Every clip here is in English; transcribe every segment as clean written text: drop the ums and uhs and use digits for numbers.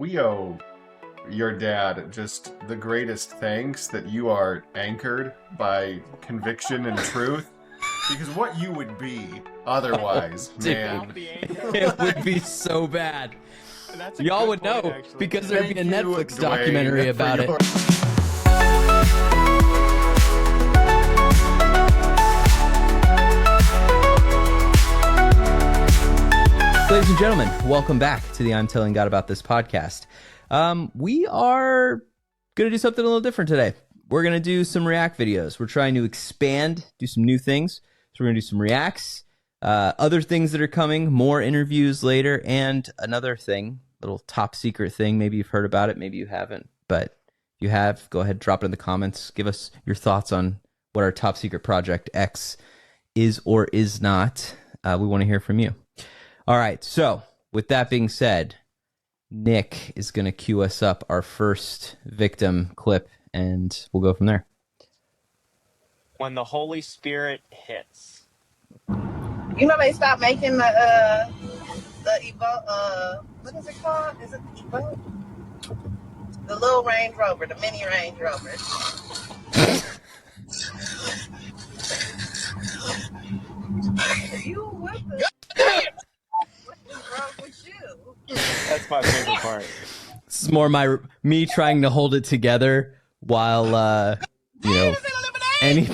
We owe your dad just the greatest thanks that you are anchored by conviction and truth. Because what you would be otherwise, man. It would be so bad. Y'all would know, actually, because there'd be a Netflix documentary about it. Ladies and gentlemen, welcome back to the I'm Telling God About This podcast. We are going to do something a little different today. We're going to do some React videos. We're trying to expand, do some new things. So we're going to do some Reacts, other things that are coming, more interviews later, and another thing, little top secret thing. Maybe you've heard about it, maybe you haven't. But if you have, go ahead, drop it in the comments. Give us your thoughts on what our top secret project X is or is not. We want to hear from you. All right, so with that being said, Nick is going to cue us up our first victim clip, and we'll go from there. When the Holy Spirit hits. You know they stopped making the Evo, what is it called? Is it the Evo? The little Range Rover, the mini Range Rover. You with us? What's wrong with you? That's my favorite part. This is more me trying to hold it together while any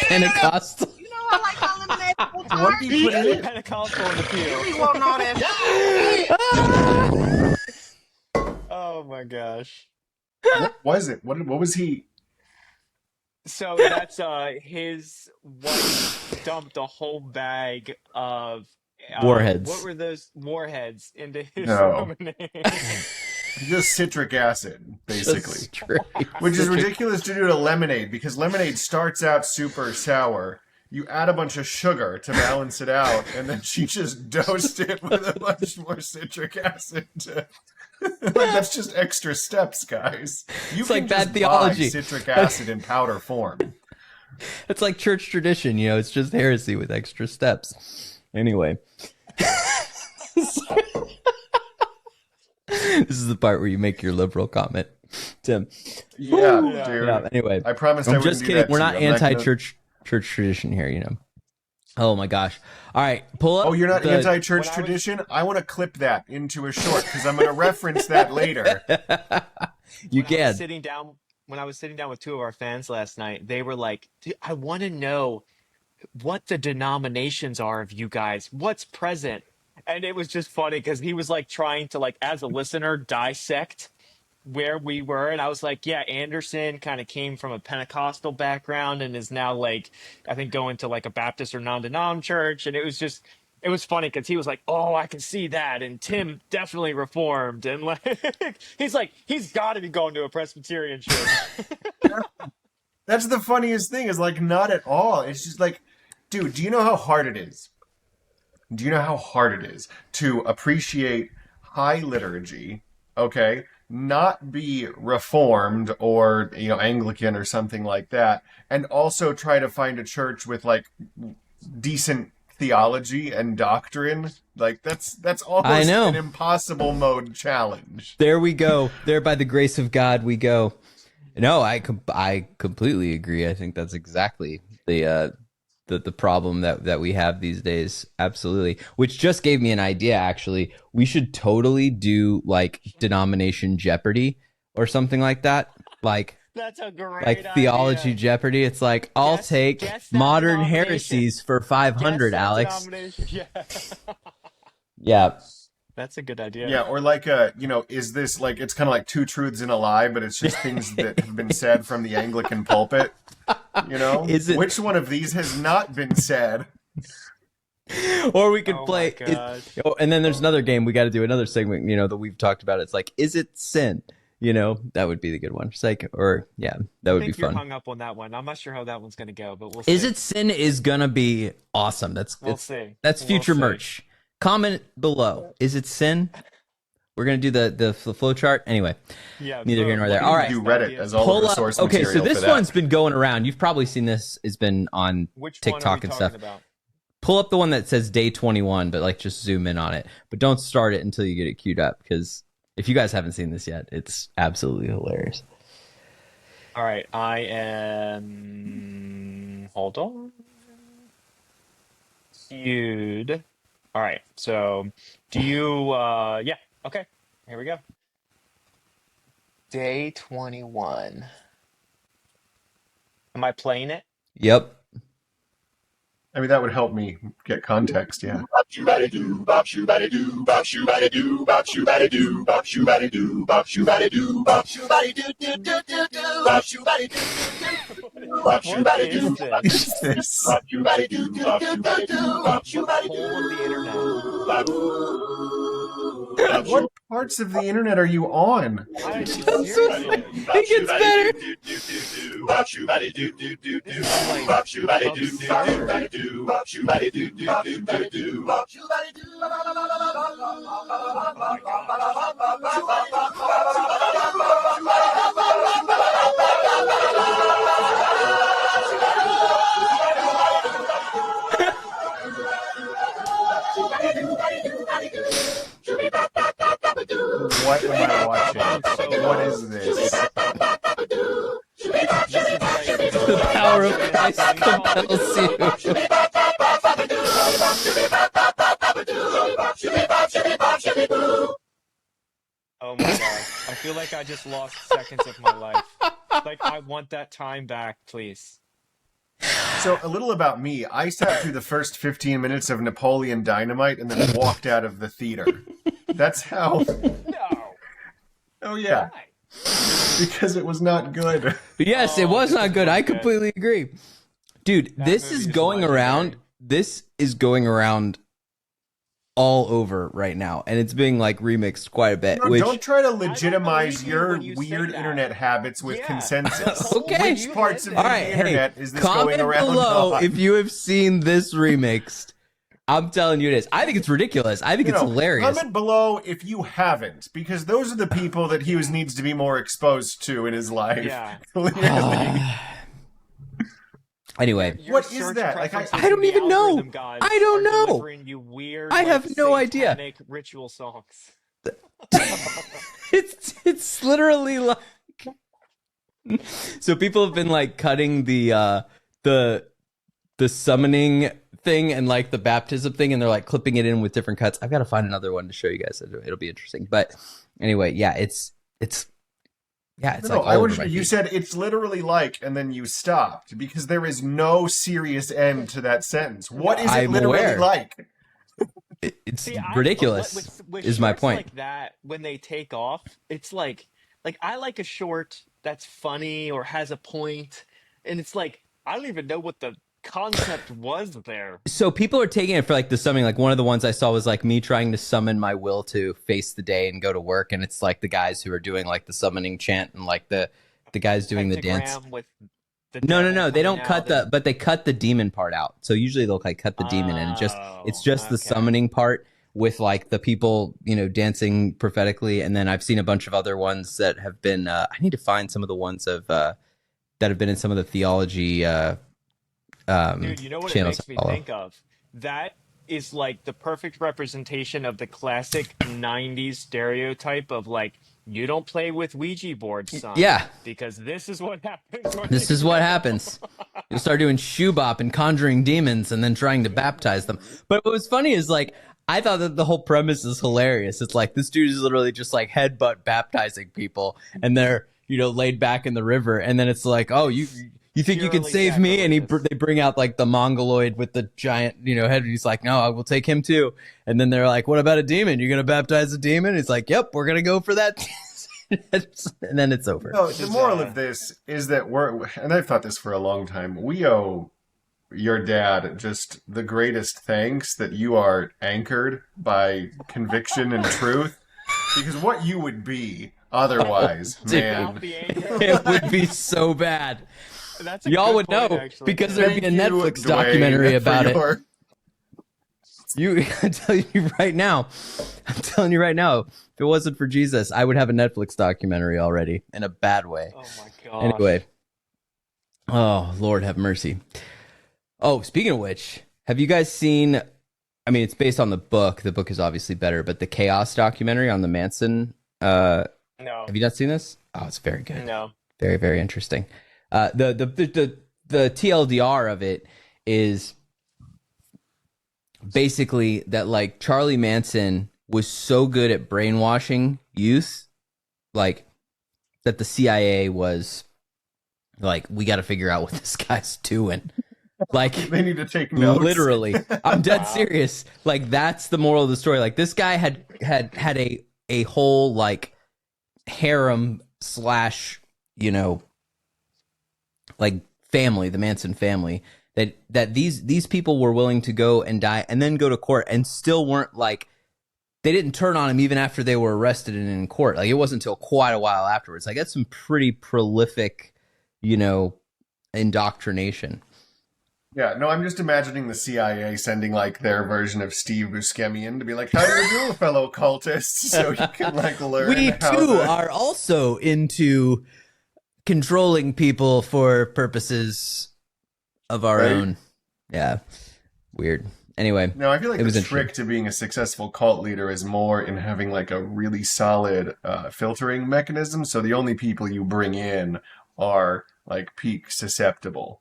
Pentecostal. You know I like my lemonade full time. What do you put in it? Pentecostal in the pew. You want all that? Oh my gosh. What was it? What was he? So that's his wife dumped a whole bag of Warheads. What were those warheads into his No. lemonade? Just citric acid, basically. Just straight Which is citric- ridiculous to do to lemonade, because lemonade starts out super sour. You add a bunch of sugar to balance it out, and then she just dosed it with a bunch more citric acid. That's just extra steps, guys. You It's can like bad just theology. buy citric acid in powder form. It's like church tradition, it's just heresy with extra steps. Anyway. This is the part where you make your liberal comment, Tim. Yeah, Yeah. dude. Yeah, anyway. I promised I I'm wouldn't just do kidding. that We're to not you. I'm not gonna- anti-church tradition here, Oh my gosh. All right, pull up. Oh, you're not the- anti-church when I was- tradition? I want to clip that into a short, because I'm going to reference that later. You When I was can. when I was sitting down with two of our fans last night, they were like, "Dude, I want to know what the denominations are of you guys. What's present?" And it was just funny because he was like trying to, like, as a listener, dissect where we were. And I was like, yeah, Anderson kind of came from a Pentecostal background and is now, like, I think going to like a Baptist or non-denom church. And it was funny because he was like, oh, I can see that. And Tim definitely reformed. And like, he's got to be going to a Presbyterian church. That's the funniest thing, is like, not at all. It's just like, dude, do you know how hard it is? Do you know how hard it is to appreciate high liturgy, okay? Not be Reformed or, Anglican or something like that, and also try to find a church with, like, decent theology and doctrine? Like, that's almost an impossible mode challenge. There we go. There, by the grace of God, we go. No, I completely agree. I think that's exactly the problem that we have these days. Absolutely. Which just gave me an idea, actually. We should totally do like denomination Jeopardy or something like that. Like That's a great like theology idea. Jeopardy. It's like, I'll take guess that modern denomination. heresies for 500, Guess that Alex. denomination. Yeah. Yeah. That's a good idea. Yeah, or like, is this like, it's kind of like two truths and a lie, but it's just things that have been said from the Anglican pulpit, Is it- Which one of these has not been said? Or we could Oh my play gosh. and then there's another game. We got to do another segment, that we've talked about. It's like, is it sin? That would be the good one. It's like, that I would be think you're fun. hung up on that one. I'm not sure how that one's going to go, but we'll see. Is it sin is gonna be awesome. We'll see. That's We'll future see. merch. Comment below. Is it sin? We're gonna do the flow chart anyway. Yeah. Neither here nor there. You All can right. do Reddit as all Pull of the up. source Okay, material so this for that. one's been going around. You've probably seen this. It's been on Which TikTok one are we and talking stuff. about? pull up the one that says day 21, but like just zoom in on it. But don't start it until you get it queued up, because if you guys haven't seen this yet, it's absolutely hilarious. All right, I am. Hold on. Queued. All right, so do you? Yeah. Okay. Here we go. Day 21. Am I playing it? Yep. I mean, that would help me get context, yeah. What is this? Is this? The whole of the internet. What parts of the internet are you on? Seriously. It gets better. This is like absurd. What am I watching? What is this? The power of Christ compels you. Oh my god. I feel like I just lost seconds of my life. Like, I want that time back, please. So, a little about me. I sat through the first 15 minutes of Napoleon Dynamite and then walked out of the theater. That's how... No. Oh, yeah. Why? Because it was not good. But yes, it was not good. I completely agree. Dude, That this movie is is going legendary. around. This is going around all over right now, and it's being like remixed quite a bit. No, Which don't try to believe legitimize you your when you say weird that. internet habits with Yeah. consensus. Okay. Which parts of all the right, internet hey, is this going comment around below on? if you have seen this remixed. I'm telling you it is. I think it's ridiculous. I think it's hilarious. Comment below if you haven't, because those are the people that he needs to be more exposed to in his life. Yeah. Clearly. Anyway, Your What is search that? Like, preferences I don't in the even know. algorithm gods I don't are know. delivering you weird, I have like, no idea. satanic ritual songs. it's literally like so people have been like cutting the summoning thing and like the baptism thing, and they're like clipping it in with different cuts. I've got to find another one to show you guys. It'll be interesting. But anyway, yeah, it's like No, all I over wish my you feed. said it's literally like, and then you stopped, because there is no serious end to that sentence. What is it I'm literally aware. like? It's See, ridiculous. with Is my shorts point. like that, when they take off, it's like I like a short that's funny or has a point, and it's like I don't even know what the concept was there. So people are taking it for like the summoning. Like one of the ones I saw was like me trying to summon my will to face the day and go to work, and it's like the guys who are doing like the summoning chant and like the guys doing the dance. Pentagram with the No, devil they coming don't cut out but they cut the demon part out. So usually they'll like cut the demon, and it's just the okay. summoning part with like the people, dancing prophetically. And then I've seen a bunch of other ones that have been. I need to find some of the ones of that have been in some of the theology. Dude, you know what it channels makes me I follow. think of? That is like the perfect representation of the classic 90s stereotype of like, you don't play with Ouija boards, son. Yeah. Because this is what happens. when This you is what get happens. You'll start doing shoe bop and conjuring demons and then trying to baptize them. But what was funny is like, I thought that the whole premise is hilarious. It's like this dude is literally just like headbutt baptizing people, and they're, laid back in the river. And then it's like, oh, you think you can Purely save me? And sacrilegious. they bring out like the mongoloid with the giant, head. And he's like, no, I will take him too. And then they're like, what about a demon? You're going to baptize a demon? He's like, yep, we're going to go for that. And then it's over. No, the moral of this is that and I've thought this for a long time, we owe your dad just the greatest thanks that you are anchored by conviction and truth, because what you would be otherwise, dude. man. It would be so bad. That's a Y'all good would point, know actually. because there'd be a Thank you, Netflix Dwayne, documentary for about it. your- I'm telling you right now, if it wasn't for Jesus, I would have a Netflix documentary already in a bad way. Oh my god. Anyway. Oh, Lord have mercy. Oh, speaking of which, Have you guys seen? I mean, it's based on the book. The book is obviously better, but the Chaos documentary on the Manson. No, Have you not seen this? Oh, it's very good. no. Very, very interesting. The TLDR of it is basically that like Charlie Manson was so good at brainwashing youth, like that the CIA was like, we got to figure out what this guy's doing. Like They need to take notes. literally, I'm dead serious. Like that's the moral of the story. Like this guy had a whole like harem slash, you know, like family, the Manson family, that these people were willing to go and die and then go to court and still weren't like, they didn't turn on him even after they were arrested and in court. Like it wasn't until quite a while afterwards. Like that's some pretty prolific, you know, indoctrination. Yeah, no, I'm just imagining the CIA sending like their version of Steve Buscemi in to be like, "How do you do, fellow cultists?" So you can like learn. We how too to... are also into controlling people for purposes of our Right. own. Yeah, weird. Anyway, No, I feel like it was the interesting. trick to being a successful cult leader is more in having like a really solid filtering mechanism. So the only people you bring in are like peak susceptible.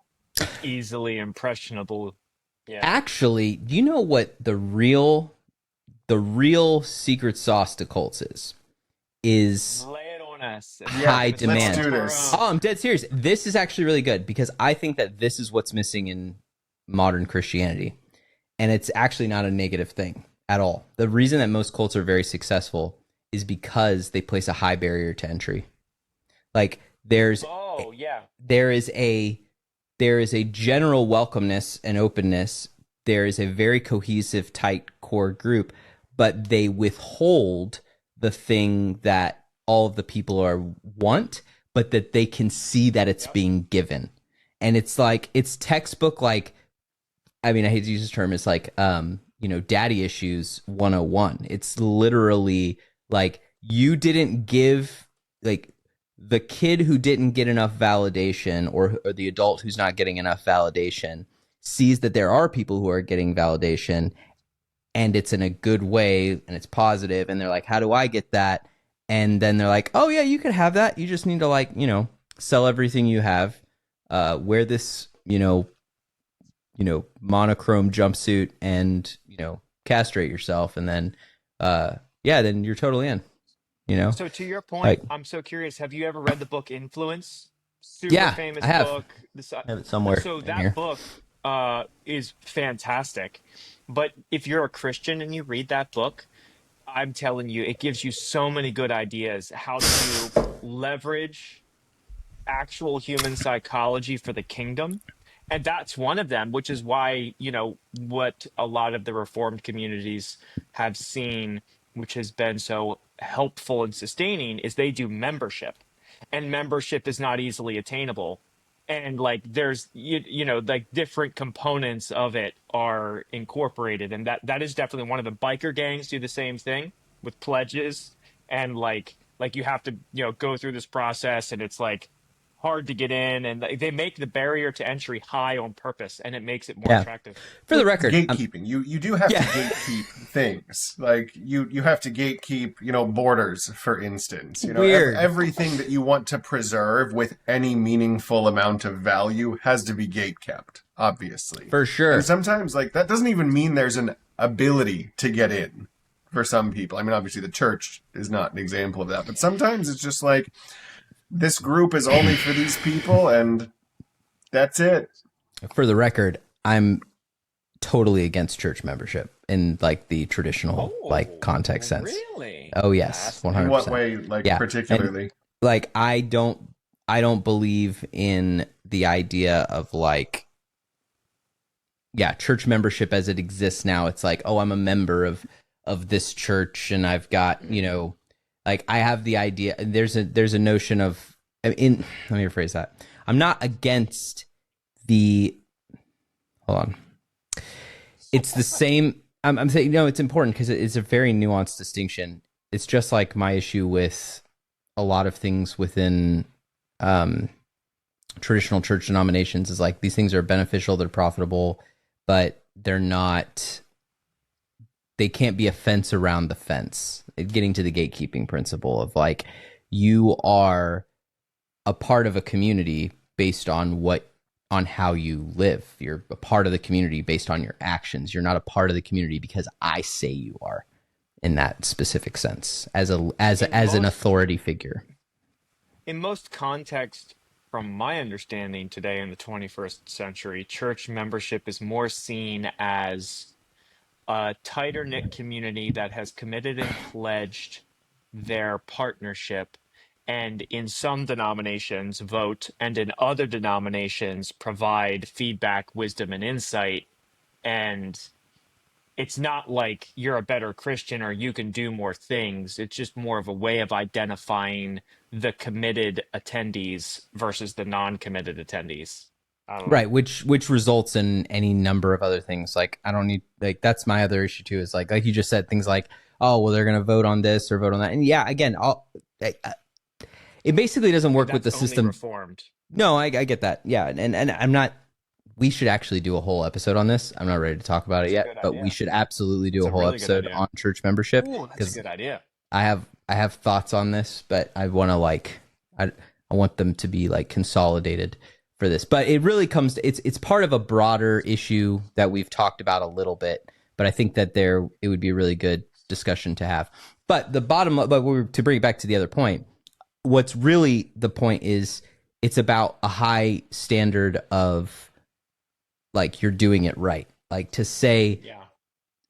Easily impressionable. Yeah. Actually, do you know what the real secret sauce to cults is Lay it on us. high let's demand. do this. Oh, I'm dead serious. This is actually really good because I think that this is what's missing in modern Christianity. And it's actually not a negative thing at all. The reason that most cults are very successful is because they place a high barrier to entry. Like Oh, yeah. there is a general welcomeness and openness. There is a very cohesive, tight core group, but they withhold the thing that all of the people want, but that they can see that it's being given. And it's like, it's textbook, like, I mean, I hate to use this term. It's like, you know, daddy issues 101. It's literally like, you didn't give, like, the kid who didn't get enough validation or the adult who's not getting enough validation sees that there are people who are getting validation and it's in a good way and it's positive. And they're like, how do I get that? And then they're like, oh yeah, you can have that. You just need to, like, you know, sell everything you have, wear this, you know, monochrome jumpsuit and, you know, castrate yourself. And then, then you're totally in. You know, So to your point, like, I'm so curious. Have you ever read the book Influence? Super Yeah, famous I have. book. I have it somewhere So in that here. book is fantastic. But if you're a Christian and you read that book, I'm telling you, it gives you so many good ideas how to leverage actual human psychology for the kingdom. And that's one of them, which is why, you know, what a lot of the Reformed communities have seen, which has been so helpful and sustaining, is they do membership. And membership is not easily attainable. And like there's you know, like different components of it are incorporated. And that is definitely one of the biker gangs do the same thing with pledges. And like you have to, you know, go through this process, and it's like hard to get in, and they make the barrier to entry high on purpose, and it makes it more Yeah. attractive. For the record, Gatekeeping. You do have Yeah. to gatekeep things. Like you have to gatekeep, you know, borders, for instance. You know, Weird. everything that you want to preserve with any meaningful amount of value has to be gatekept, obviously. for sure. And sometimes, like, that doesn't even mean there's an ability to get in for some people. I mean, obviously the church is not an example of that, but sometimes it's just like, this group is only for these people, and that's it. For the record, I'm totally against church membership in like the traditional like context sense. Really? Oh yes, 100%. In what way, like, Yeah. particularly? Like I don't believe in the idea of like, yeah, church membership as it exists now. It's like, oh, I'm a member of this church and I've got, you know, like I have the idea. There's a notion of, let me rephrase that. I'm not against the, hold on. It's the same. I'm saying, no, it's important because it's a very nuanced distinction. It's just like my issue with a lot of things within traditional church denominations is like, these things are beneficial, they're profitable, but they can't be a fence around the fence. Getting to the gatekeeping principle of like, you are a part of a community based on how you live. You're a part of the community based on your actions. You're not a part of the community because I say you are, in that specific sense, as an authority figure. In most contexts, from my understanding today in the 21st century, church membership is more seen as a tighter knit community that has committed and pledged their partnership, and in some denominations vote, and in other denominations provide feedback, wisdom, and insight. And it's not like you're a better Christian or you can do more things. It's just more of a way of identifying the committed attendees versus the non-committed attendees. I don't know. Right, which results in any number of other things. Like, I don't need, like, that's my other issue too, is like you just said, things like, oh, well, they're going to vote on this or vote on that. And yeah, again, it basically doesn't work with the system. Reformed. No, I get that. Yeah, and I'm not, we should actually do a whole episode on this. I'm not ready to talk about it yet, but we should absolutely do a whole episode on church membership. Ooh, that's a good idea. I have thoughts on this, but I want to I want them to be like consolidated for this. But it really comes to, it's part of a broader issue that we've talked about a little bit, but I think that it would be a really good discussion to have. But to bring it back to the other point, what's really the point is it's about a high standard of, like, you're doing it right. Like, to say,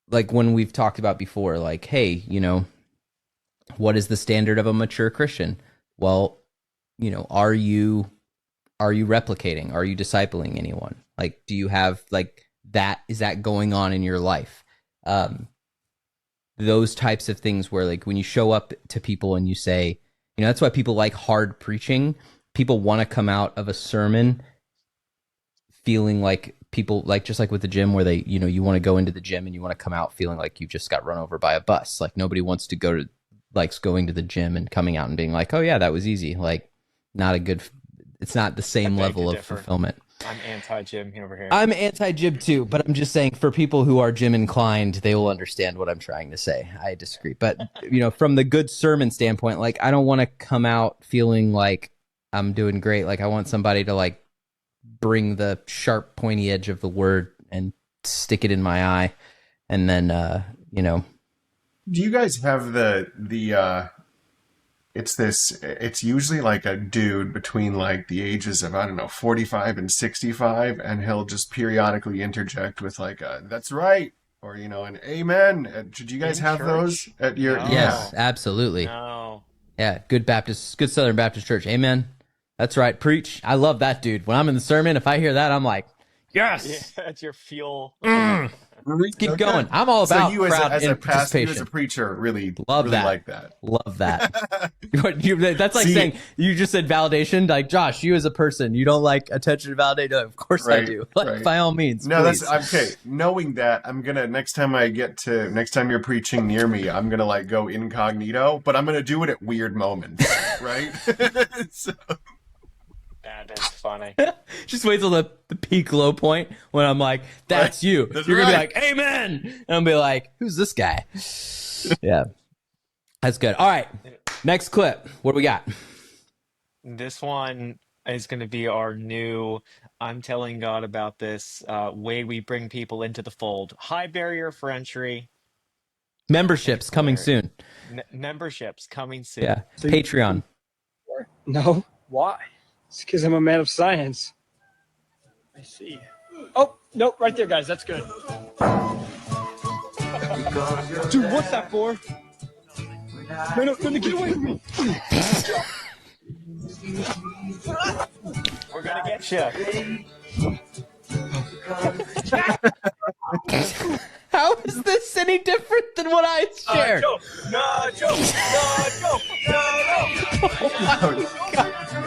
like, when we've talked about before, like, hey, what is the standard of a mature Christian? Well, are you replicating? Are you discipling anyone? Like, do you have, like, that? Is that going on in your life? Those types of things where, like, when you show up to people and you say, that's why people like hard preaching. People want to come out of a sermon feeling like people, like, just like with the gym, where they, you want to go into the gym and you want to come out feeling like you just got run over by a bus. Like, nobody wants to likes going to the gym and coming out and being like, oh yeah, that was easy. Like, it's not the same level of fulfillment. I'm anti-gym over here. I'm anti-gym too, but I'm just saying, for people who are gym inclined, they will understand what I'm trying to say. I disagree. But, from the good sermon standpoint, like, I don't want to come out feeling like I'm doing great. Like, I want somebody to, like, bring the sharp, pointy edge of the word and stick it in my eye. And then, Do you guys have it's usually like a dude between, like, the ages of, I don't know, 45 and 65, and he'll just periodically interject with, like, that's right, or, an amen. Should you guys have those at your... No. Yes, absolutely. No. Yeah, good Southern Baptist church. Amen. That's right. Preach. I love that, dude. When I'm in the sermon, if I hear that, I'm like, yes. Yeah, that's your fuel. Keep going. I'm all about you crowd as a pastor, participation. you as a preacher, really Love that. like that. Love that. That's like saying, you just said validation. Like, Josh, you as a person, you don't like attention and validation. Of course I do. Like, by all means. No, please. that's okay. Knowing that, I'm gonna, next time you're preaching near me, I'm gonna, like, go incognito, but I'm gonna do it at weird moments, right? So. That is funny. Just wait till the peak low point when I'm like, that's you. That's You're going to right. be like, amen. And I'll be like, who's this guy? Yeah. That's good. All right. Next clip. What do we got? This one is going to be our new I'm telling God about this way we bring people into the fold. High barrier for entry. Memberships coming soon. Memberships coming soon. Yeah. Patreon. No. Why? It's because I'm a man of science. I see. Oh, nope, right there, guys. That's good. Dude, what's that for? No, get away from me. We're going to get you. How is this any different than what I shared?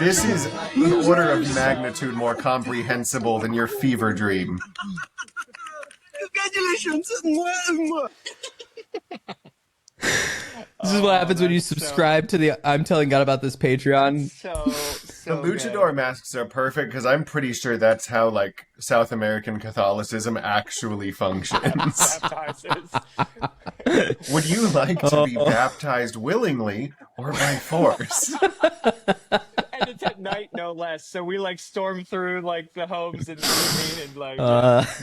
This is an order of magnitude more comprehensible than your fever dream. Congratulations. This is what happens when you subscribe to the I'm Telling God About This Patreon. The luchador masks are perfect because I'm pretty sure that's how like South American Catholicism actually functions. Baptizes. Would you like to be baptized willingly or by force? And it's at night, no less. So we like storm through like the homes in the evening and like.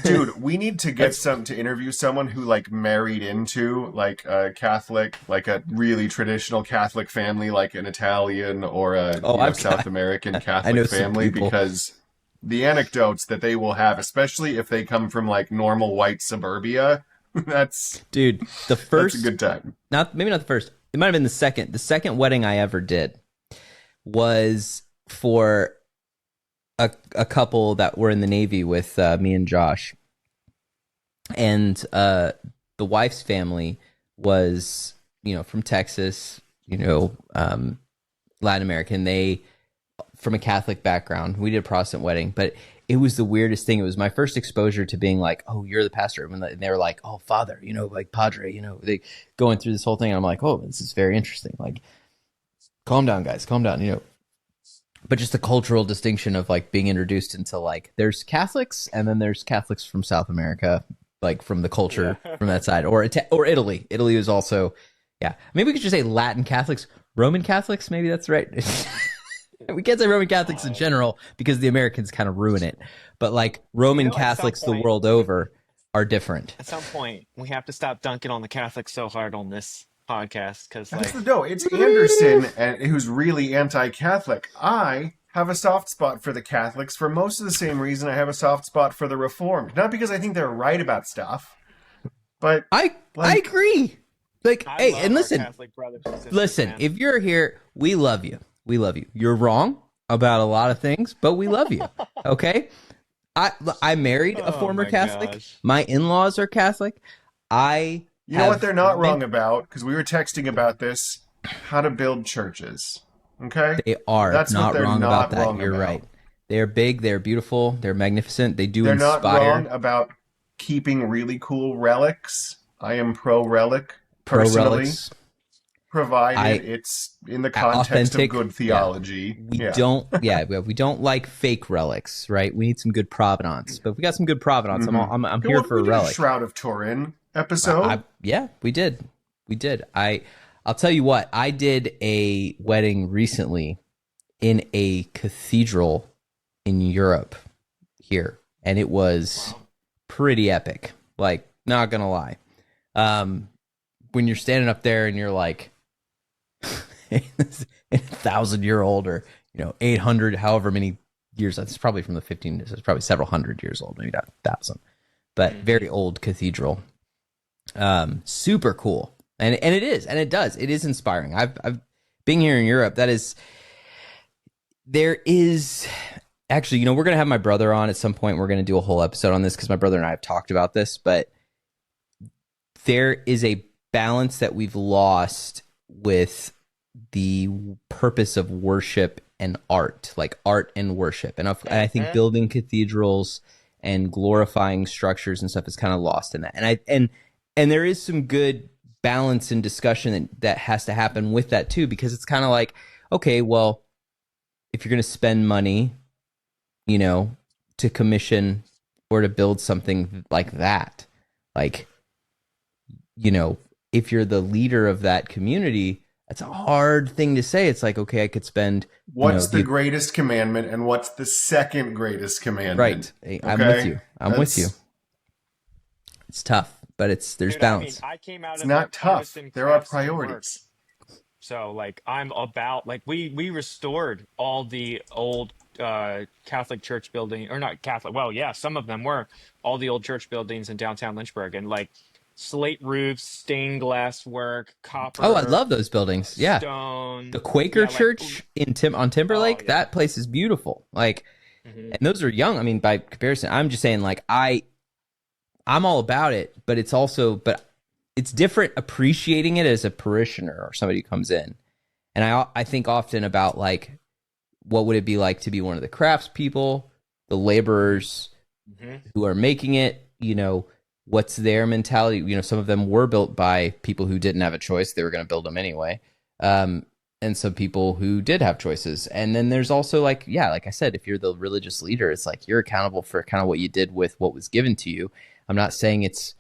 Dude, we need to get to interview someone who like married into like a Catholic, like a really traditional Catholic family, like an Italian or a South American Catholic family, because the anecdotes that they will have, especially if they come from like normal white suburbia, that's dude. The first, that's a good time. Maybe not the first. It might have been the second. The second wedding I ever did was for a couple that were in the Navy with me and Josh, and the wife's family was from Texas, Latin American. They from a Catholic background. We did a Protestant wedding, but it was the weirdest thing. It was my first exposure to being like, oh, you're the pastor. And they were like, oh, father, like padre, they going through this whole thing. And I'm like, oh, this is very interesting. Like, calm down, guys, calm down, But just the cultural distinction of like being introduced into like, there's Catholics and then there's Catholics from South America, like from the culture from that side, or Italy. Italy was also, maybe we could just say Latin Catholics, Roman Catholics. Maybe that's right. We can't say Roman Catholics in general because the Americans kind of ruin it. But like Roman Catholics the world over are different. At some point, we have to stop dunking on the Catholics so hard on this podcast because it's Anderson who's really anti-Catholic. I have a soft spot for the Catholics for most of the same reason I have a soft spot for the Reformed. Not because I think they're right about stuff, but I agree. Like, I hey, and listen, man. if you're here, we love you. We love you. You're wrong about a lot of things, but we love you. Okay. I married a former Catholic. Gosh. My in-laws are Catholic. You know what they're not wrong about? Because we were texting about this. How to build churches. Okay? They are. That's not what they're wrong not about that. wrong You're about. right. They're big. They're beautiful. They're magnificent. They do They're inspire. not wrong about keeping really cool relics. I am pro-relic, personally. Pro-relics. Provided it's in the context authentic, of good theology. We don't like fake relics, right? We need some good provenance. But if we got some good provenance, I'm here for a relic. Shroud of Turin episode. We did. I'll tell you what, I did a wedding recently in a cathedral in Europe here, and it was pretty epic. Like, not gonna lie. When you're standing up there and you're like 1,000-year-old or 800, however many years, that's probably from the 15, it's probably several hundred years old, maybe not 1,000, but very old cathedral. Super cool. And it is inspiring. I've been here in Europe. There is actually, we're going to have my brother on at some point. We're going to do a whole episode on this because my brother and I have talked about this, but there is a balance that we've lost with the purpose of worship and art, like art and worship. And I think building cathedrals and glorifying structures and stuff is kind of lost in that. And there is some good balance and discussion that has to happen with that too, because it's kind of like, okay, well, if you're going to spend money, to commission or to build something like that, like, if you're the leader of that community, that's a hard thing to say. It's like, okay, I could spend. What's the greatest commandment and what's the second greatest commandment? Right. I'm with you. I'm with you. It's tough, but there's balance. I came out It's of not the tough. Protestant There are crafts and priorities. works. So like I'm about like we restored all the old Catholic church building, or not Catholic. Well, yeah, some of them were all the old church buildings in downtown Lynchburg, and like slate roofs, stained glass work, copper. Oh, I love those buildings. Yeah, stone. The Quaker Church on Timberlake. That place is beautiful. Like, and those are young. I mean, by comparison, I'm just saying, like, I'm all about it, but it's different appreciating it as a parishioner or somebody who comes in. And I think often about, like, what would it be like to be one of the craftspeople, the laborers who are making it, what's their mentality? Some of them were built by people who didn't have a choice. They were going to build them anyway. And and some people who did have choices. And then there's also like I said, if you're the religious leader, it's like you're accountable for kind of what you did with what was given to you. I'm not saying it's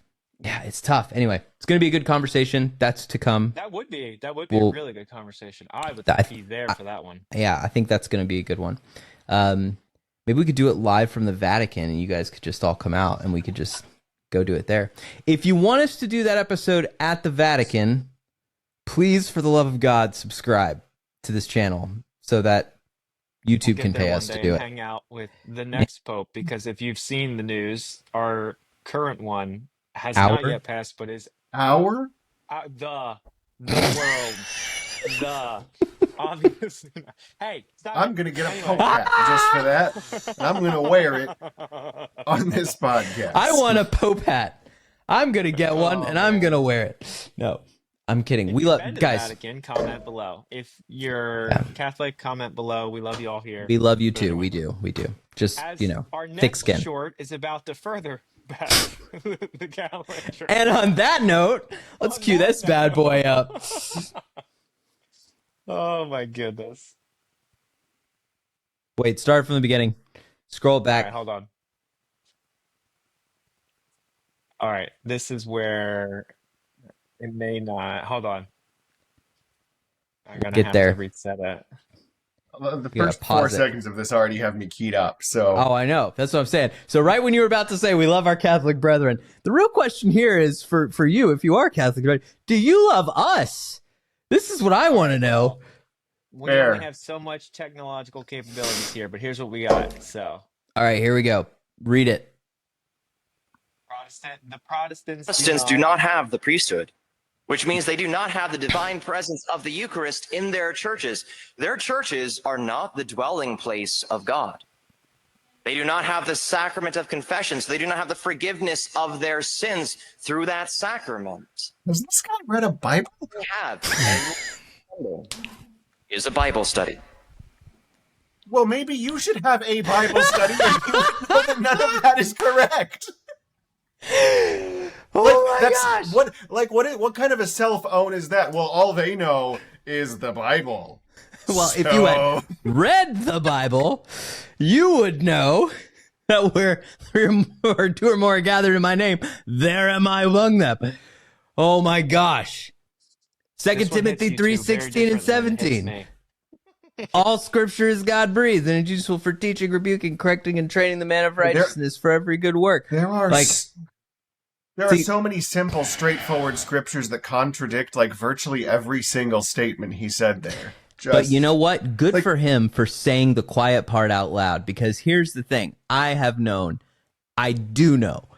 tough. Anyway, it's going to be a good conversation. That's to come. That would be a really good conversation. I would be there for that one. Yeah, I think that's going to be a good one. Maybe we could do it live from the Vatican, and you guys could just all come out, and we could just go do it there. If you want us to do that episode at the Vatican, please, for the love of God, subscribe to this channel so that YouTube can pay us to do it. Hang out with the next pope, because if you've seen the news, our current one has not yet passed, but is the world, obviously. Hey, stop. I'm gonna get a pope hat just for that. I'm gonna wear it on this podcast. I want a pope hat. I'm gonna get one, and I'm gonna wear it. No, I'm kidding. We love guys. Vatican, comment below. If you're Catholic, comment below. We love you all here. We love you too. We do. Just our thick next skin. Short is about to further back the Catholic Church. And on that note, let's cue this bad boy up. Oh my goodness! Wait, start from the beginning. Scroll back. All right, hold on. All right, this is where it may not. Hold on. I'm gonna Get have there. to reset it. The first 4 seconds of this already have me keyed up. So Oh, I know. That's what I'm saying. So right when you were about to say we love our Catholic brethren, the real question here is for you, if you are Catholic, do you love us? This is what I want to know. We only have so much technological capabilities here, but here's what we got. So, all right, here we go. Read it. The Protestants do not have the priesthood, which means they do not have the divine presence of the Eucharist in their churches. Their churches are not the dwelling place of God. They do not have the sacrament of confession, so they do not have the forgiveness of their sins through that sacrament. Has this guy read a Bible? We have is a Bible study. Well, maybe you should have a Bible study and you know that none of that is correct. Gosh. What kind of a self-own is that? Well, all they know is the Bible. Well, if you had read the Bible, you would know that where 3 or 2 or more are gathered in my name, there am I among them. Oh my gosh. 2 Timothy 3:16 and 17. All scripture is God breathed and is useful for teaching, rebuking, correcting, and training the man of righteousness for every good work. There are so many simple, straightforward scriptures that contradict virtually every single statement he said there. But you know what? Good for him for saying the quiet part out loud, because here's the thing. I do know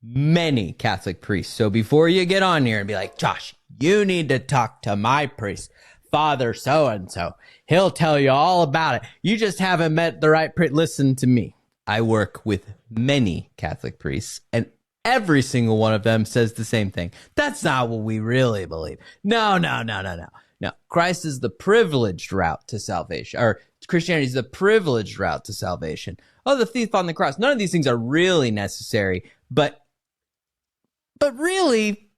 many Catholic priests. So before you get on here and be like, Josh, you need to talk to my priest, Father so-and-so. He'll tell you all about it. You just haven't met the right priest. Listen to me. I work with many Catholic priests, and every single one of them says the same thing. That's not what we really believe. No. No, Christ is the privileged route to salvation, or Christianity is the privileged route to salvation. Oh, the thief on the cross. None of these things are really necessary, but really,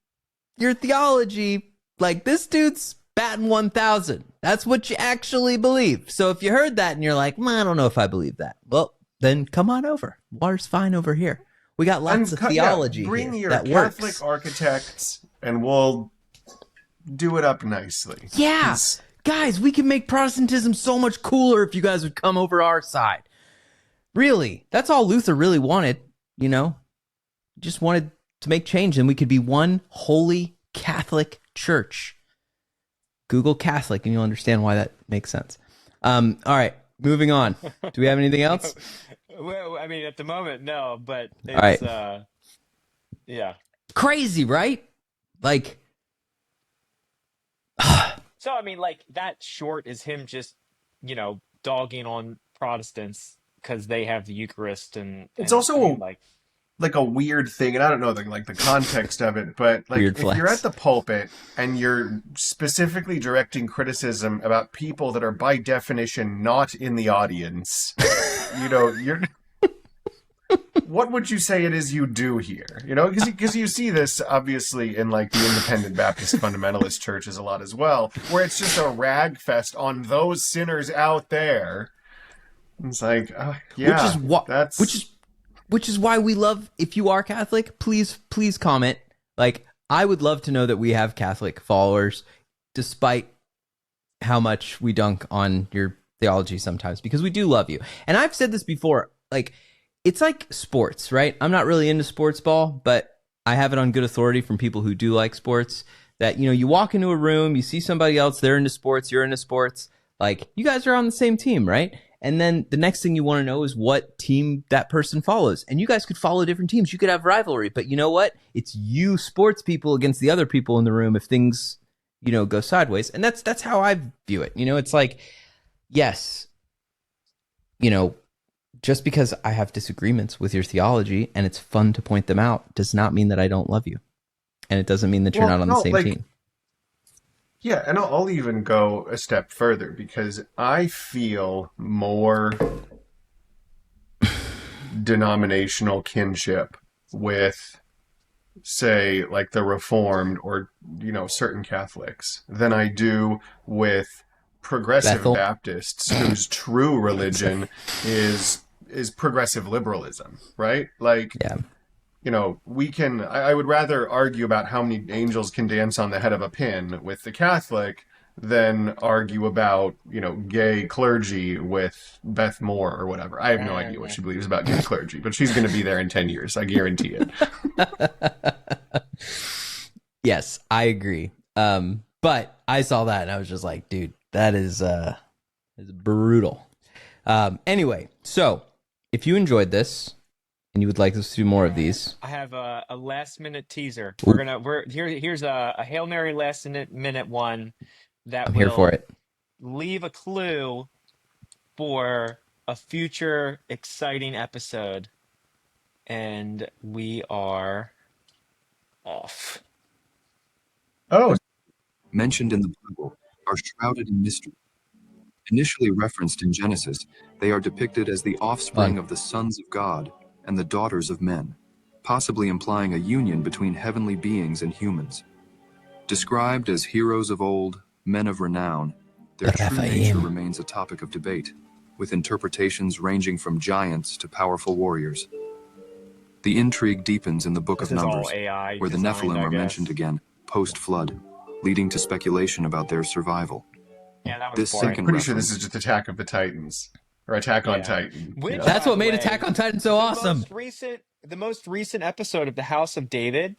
your theology, this dude's batting 1,000. That's what you actually believe. So if you heard that and you're like, I don't know if I believe that. Well, then come on over. Water's fine over here. We got lots of theology bring here your that Catholic works. architects, and we'll do it up nicely. Yeah. Guys, we can make Protestantism so much cooler if you guys would come over our side. Really. That's all Luther really wanted, Just wanted to make change, and we could be one holy Catholic church. Google Catholic, and you'll understand why that makes sense. All right, moving on. Do we have anything else? Well, I mean, at the moment, no, but it's, all right. Yeah. Crazy, right? So, I mean, that short is him just, dogging on Protestants because they have the Eucharist, and it's also I mean, a weird thing, and I don't know the context of it, but if you're at the pulpit and you're specifically directing criticism about people that are by definition not in the audience, you're what would you say it is you do here? You know, because you see this obviously in like the independent Baptist fundamentalist churches a lot as well, where it's just a rag fest on those sinners out there. It's like, yeah, which is why we love. If you are Catholic, please comment. Like, I would love to know that we have Catholic followers, despite how much we dunk on your theology sometimes, because we do love you. And I've said this before, like, it's like sports, right? I'm not really into sports ball, but I have it on good authority from people who do like sports that, you know, you walk into a room, you see somebody else, they're into sports, you're into sports, like, you guys are on the same team, right? And then the next thing you want to know is what team that person follows. And you guys could follow different teams. You could have rivalry, but you know what? It's you sports people against the other people in the room if things, you know, go sideways. And that's how I view it. You know, it's like, yes, you know, just because I have disagreements with your theology and it's fun to point them out does not mean that I don't love you. And it doesn't mean that you're not on the same team. Yeah, and I'll even go a step further, because I feel more denominational kinship with, say, like the Reformed or, you know, certain Catholics than I do with progressive Baptists whose true religion is progressive liberalism, right? Like, yeah. You know, I would rather argue about how many angels can dance on the head of a pin with the Catholic than argue about, you know, gay clergy with Beth Moore or whatever. I have no idea what she believes about gay clergy, but she's going to be there in 10 years. I guarantee it. Yes, I agree. But I saw that and I was just like, dude, that is brutal. Anyway, so if you enjoyed this, and you would like us to do more of these, I have a last minute teaser. Ooh. Here's a Hail Mary last minute one that I'm here for it. Leave a clue for a future exciting episode. And we are off. Oh, mentioned in the Bible are shrouded in mystery. Initially referenced in Genesis, they are depicted as the offspring of the sons of God and the daughters of men, possibly implying a union between heavenly beings and humans. Described as heroes of old, men of renown, their true nature remains a topic of debate, with interpretations ranging from giants to powerful warriors. The intrigue deepens in the Book of Numbers, where the Nephilim are mentioned again, post-flood, leading to speculation about their survival. Yeah, that was boring. I'm pretty sure this is just Attack of the Titans. Or Attack on Titan. Which, that's what made Attack on Titan so awesome. The most recent episode of the House of David,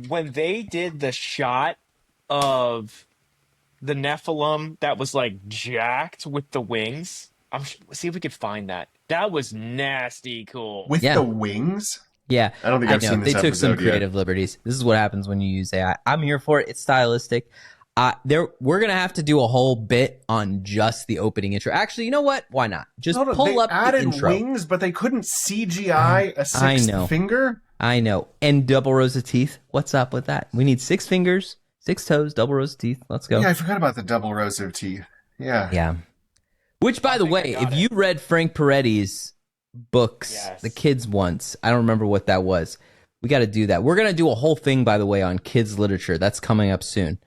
when they did the shot of the Nephilim that was like jacked with the wings, see if we could find that. That was nasty cool. With the wings? Yeah. I don't think I've seen this episode. They took some creative yet. liberties. This is what happens when you use AI. I'm here for it. It's stylistic. We're gonna have to do a whole bit on just the opening intro. Actually, you know what? Why not? Just pull up the intro. They added wings, but they couldn't CGI a sixth finger. I know. And double rows of teeth. What's up with that? We need 6 fingers, 6 toes, double rows of teeth. Let's go. Yeah, I forgot about the double rows of teeth. Yeah. Yeah. Which, by the way, if you read Frank Peretti's books, the kids once, I don't remember what that was. We got to do that. We're gonna do a whole thing, by the way, on kids literature. That's coming up soon.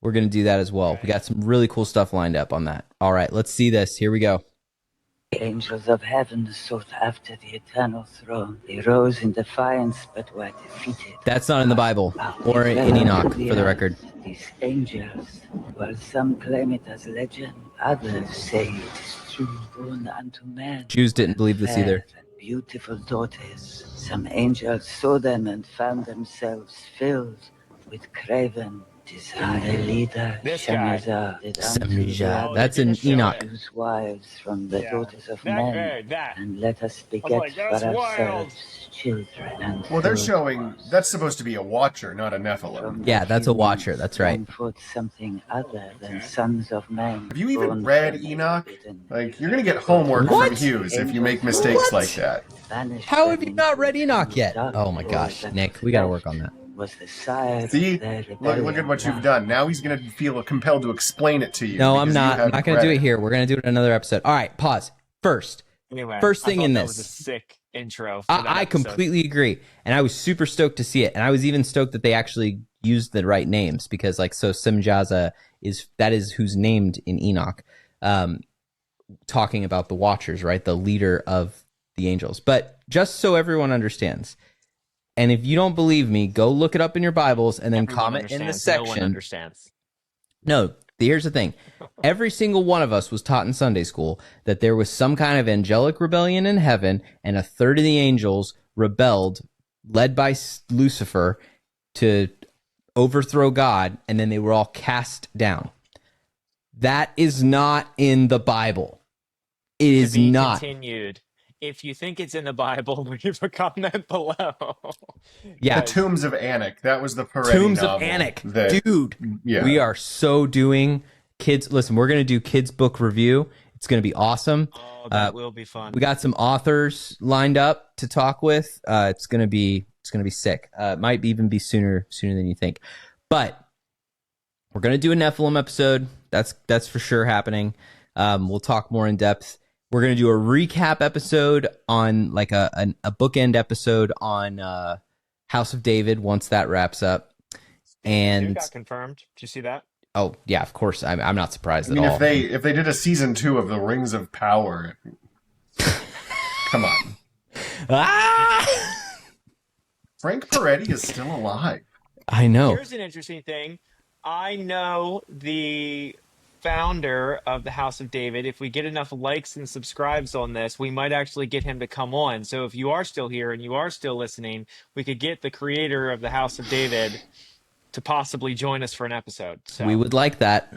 We're going to do that as well. We got some really cool stuff lined up on that. All right, let's see this. Here we go. The angels of heaven sought after the eternal throne. They rose in defiance, but were defeated. That's not in the Bible or in Enoch, for the record. These angels, while some claim it as legend, others say it is true, born unto man. Jews didn't believe this either. Beautiful daughters. Some angels saw them and found themselves filled with craven desire. Leader Shemazah. That's in Enoch. Choose wives from the daughters of men, and let us beget for ourselves children. Well, they're showing that's supposed to be a watcher, not a Nephilim. Yeah, that's a watcher. That's right. Something other than sons of men. Have you even read Enoch? Like, you're gonna get homework from Hughes if you make mistakes like that. How have you not read Enoch yet? Oh my gosh, Nick, we got to work on that. Was the sire. See, look at what you've done. Now he's going to feel compelled to explain it to you. No, I'm not. I'm not going to do it here. We're going to do it in another episode. All right, pause. First thing in this. That was a sick intro. For that I episode. completely agree, and I was super stoked to see it, and I was even stoked that they actually used the right names, because like, so Simjaza is who's named in Enoch, talking about the Watchers, right, the leader of the angels. But just so everyone understands, and if you don't believe me, go look it up in your Bibles and then Everyone comment in the understands. No one section. understands. No, here's the thing. Every single one of us was taught in Sunday school that there was some kind of angelic rebellion in heaven, and a third of the angels rebelled, led by Lucifer, to overthrow God, and then they were all cast down. That is not in the Bible. It is not. Continued. If you think it's in the Bible, leave a comment below. Yeah. The Tombs of Anak. That was the Peretti Tombs of novel Anak. that- Dude, yeah. we are so doing kids. Listen, we're going to do kids book review. It's going to be awesome. Oh, that will be fun. We got some authors lined up to talk with. It's going to be sick. It might even be sooner than you think. But we're going to do a Nephilim episode. That's for sure happening. We'll talk more in depth. We're going to do a recap episode on like a bookend episode on House of David once that wraps up. And It got confirmed. Did you see that? oh yeah, of course. I'm not surprised I mean, at all. if they did a season 2 of the Rings of Power, come on. Ah! Frank Peretti is still alive. I know. Here's an interesting thing. I know the founder of the House of David. If we get enough likes and subscribes on this, we might actually get him to come on. So if you are still here and you are still listening, we could get the creator of the House of David to possibly join us for an episode. So We would like that.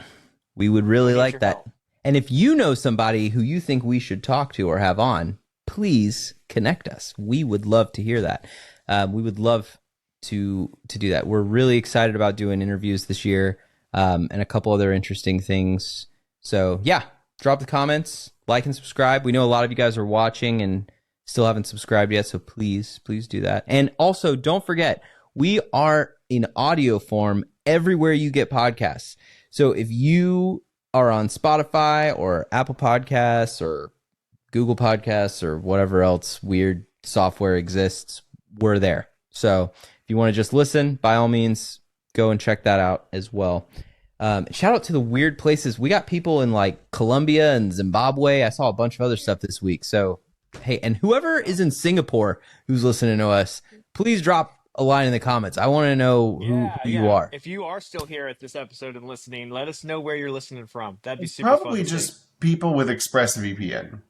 We would really need like your that. help. And if you know somebody who you think we should talk to or have on, please connect us. We would love to hear that. We would love to do that. We're really excited about doing interviews this year, and a couple other interesting things. So yeah, drop the comments, like and subscribe. We know a lot of you guys are watching and still haven't subscribed yet, so please do that. And also, don't forget, we are in audio form everywhere you get podcasts. So if you are on Spotify or Apple Podcasts or Google Podcasts or whatever else weird software exists, we're there. So if you want to just listen, by all means, go and check that out as well. Shout out to the weird places. We got people in like Colombia and Zimbabwe. I saw a bunch of other stuff this week. So, hey, and whoever is in Singapore who's listening to us, please drop a line in the comments. I want to know who you are. If you are still here at this episode and listening, let us know where you're listening from. That'd be It's super fun. probably to see. just people with ExpressVPN.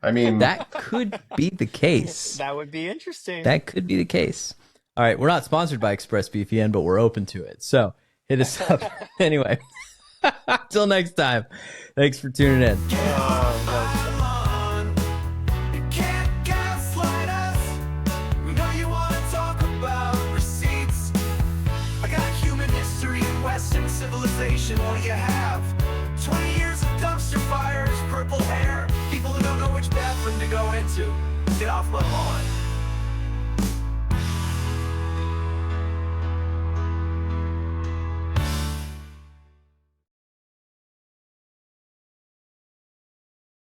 I mean, That could be the case. That would be interesting. That could be the case. All right, we're not sponsored by ExpressVPN, but we're open to it. So hit us up. Anyway, until next time, thanks for tuning in. All you have 20 years of dumpster fires, purple hair, people who don't know which bathroom to go into. Get off my lawn.